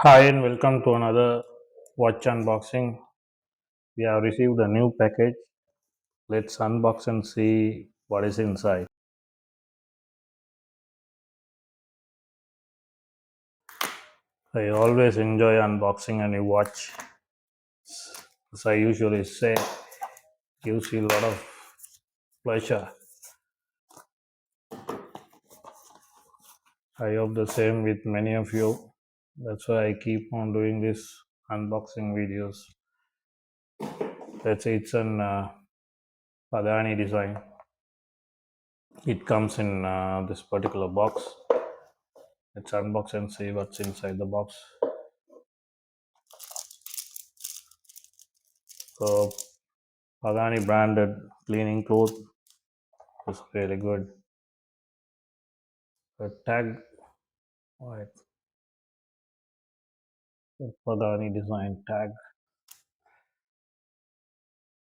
Hi and welcome to another watch unboxing. We have received a new package. Let's unbox and see what is inside. I always enjoy unboxing a new watch. As I usually say, gives you a lot of pleasure. I hope the same with many of you. That's why I keep on doing this unboxing videos. Let's say it's an Pagani design. It comes in this particular box. Let's unbox and see what's inside the box. So Pagani branded cleaning cloth is really good. The tag, right? The Pagani design tag,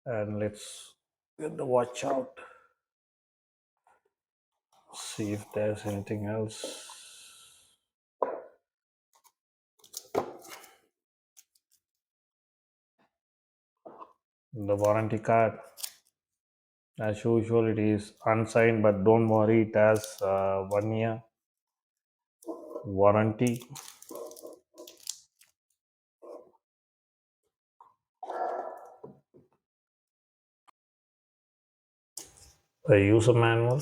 and let's get the watch out. See if there's anything else. The warranty card, as usual, it is unsigned, but don't worry, it has 1 year warranty. A user manual.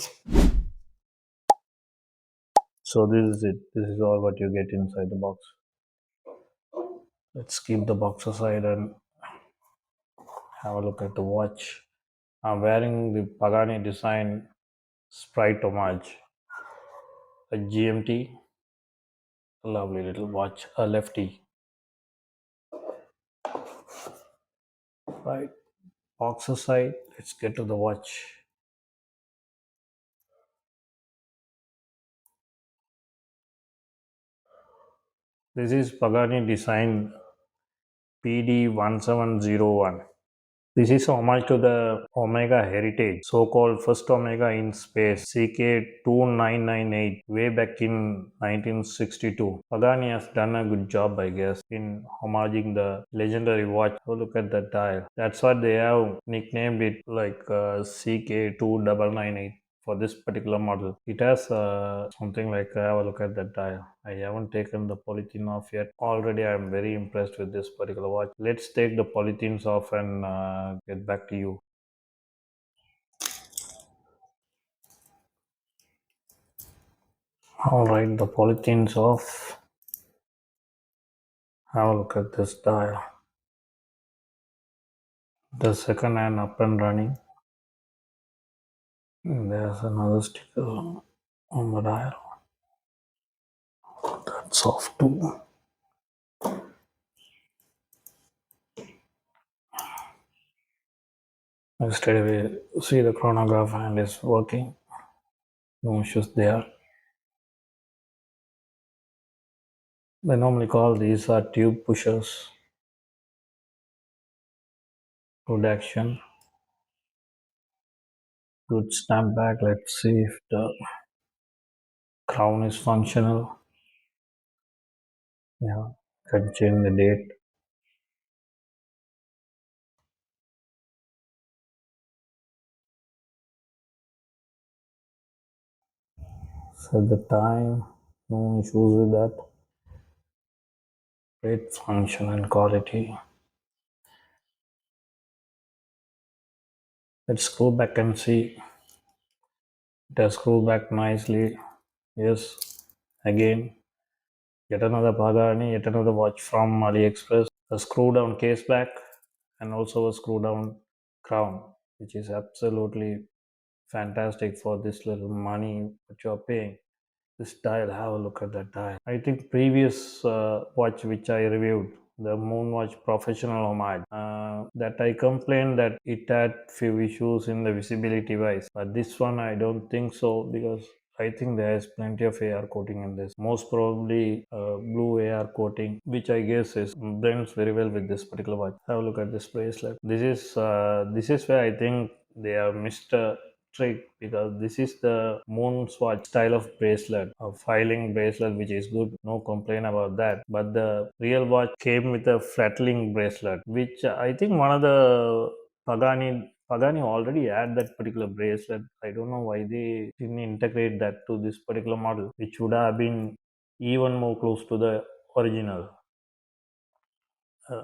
So this is it. This is all what you get inside the box. Let's keep the box aside and have a look at the watch. I'm wearing the Pagani design Sprite Homage, a GMT, a lovely little watch, a lefty. Right, box aside, let's get to the watch. This is Pagani design PD-1701. This is homage to the Omega heritage, so-called first Omega in space, CK2998, way back in 1962. Pagani has done a good job, I guess, in homaging the legendary watch. Oh, look at that dial. That's what they have nicknamed it, like CK2998 for this particular model. It has something like, have a look at that dial. I haven't taken the polythene off yet. Already I am very impressed with this particular watch. Let's take the polythenes off and get back to you. Alright, the polythenes off. Have a look at this dial. The second hand up and running. There's another sticker on the dial. That's off too. I straight away see the chronograph hand is working. No issues there. They normally call these are tube pushers. Good action. Good stamp back. Let's see if the crown is functional. Yeah, can change the date. Set the time. No issues with that. Great function and quality. Let's screw back and see. It has screwed back nicely. Yes, again, yet another Pagani, yet another watch from AliExpress. A screw down case back and also a screw down crown, which is absolutely fantastic for this little money that you're paying. This dial, have a look at that dial. I think previous watch which I reviewed, the moonwatch professional homage, that I complained that it had few issues in the visibility wise, but this one I don't think so, because I think there is plenty of AR coating in this. Most probably blue AR coating, which I guess is blends very well with this particular watch. Have a look at this bracelet. This is where I think they have missed trick because this is the moonwatch style of bracelet, a filing bracelet, which is good. No complaint about that. But the real watch came with a flatling bracelet, which I think one of the Pagani already had that particular bracelet. I don't know why they didn't integrate that to this particular model, which would have been even more close to the original.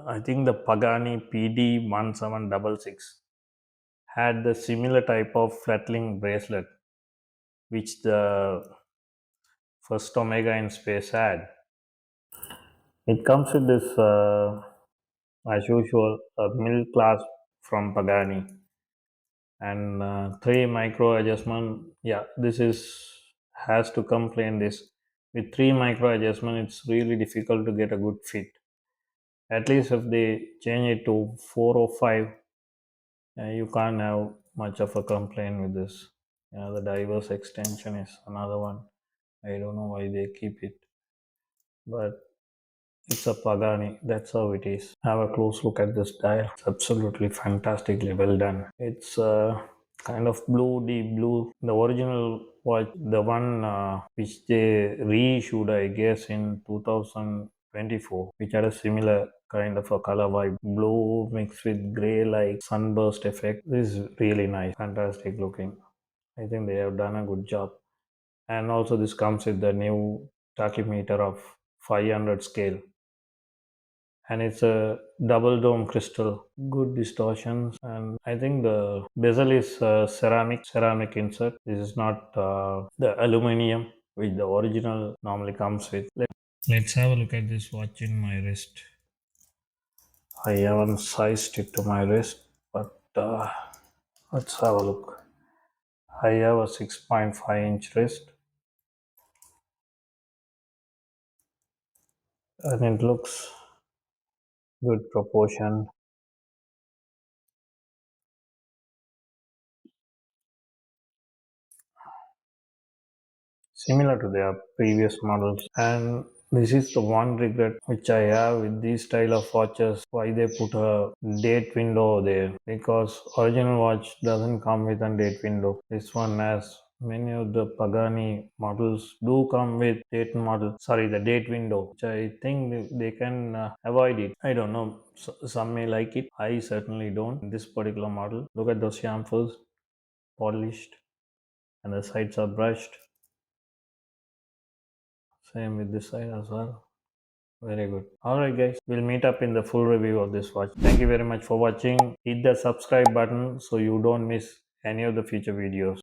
I think the Pagani PD-1766 had the similar type of flatling bracelet which the first Omega in space had. It comes with this, as usual, a middle class from Pagani and three micro adjustment. Yeah, this is has to complain this. With three micro adjustment, it's really difficult to get a good fit. At least if they change it to 4 or 5, you can't have much of a complaint with this. The diverse extension is another one. I don't know why they keep it, but it's a Pagani. That's how it is. Have a close look at this dial. It's absolutely fantastically well done. It's kind of blue, deep blue. The original watch, the one which they reissued, I guess, in 2024, which had a similar kind of a color vibe. Blue mixed with gray like sunburst effect. This is really nice. Fantastic looking. I think they have done a good job. And also this comes with the new tachymeter of 500 scale, and it's a double dome crystal, good distortions, and I think the bezel is ceramic insert. This is not the aluminum which the original normally comes with. Let's have a look at this watch in my wrist. I haven't sized it to my wrist, but let's have a look. I have a 6.5-inch wrist, and it looks good proportion. Similar to their previous models. And this is the one regret which I have with these style of watches, why they put a date window there, because original watch doesn't come with a date window. This one has. Many of the Pagani models do come with the date window, which I think they can avoid it. I don't know. Some may like it. I certainly don't. This particular model, look at those chamfers, polished, and the sides are brushed. Same with this side as well. Very good. Alright guys, we'll meet up in the full review of this watch. Thank you very much for watching. Hit the subscribe button so you don't miss any of the future videos.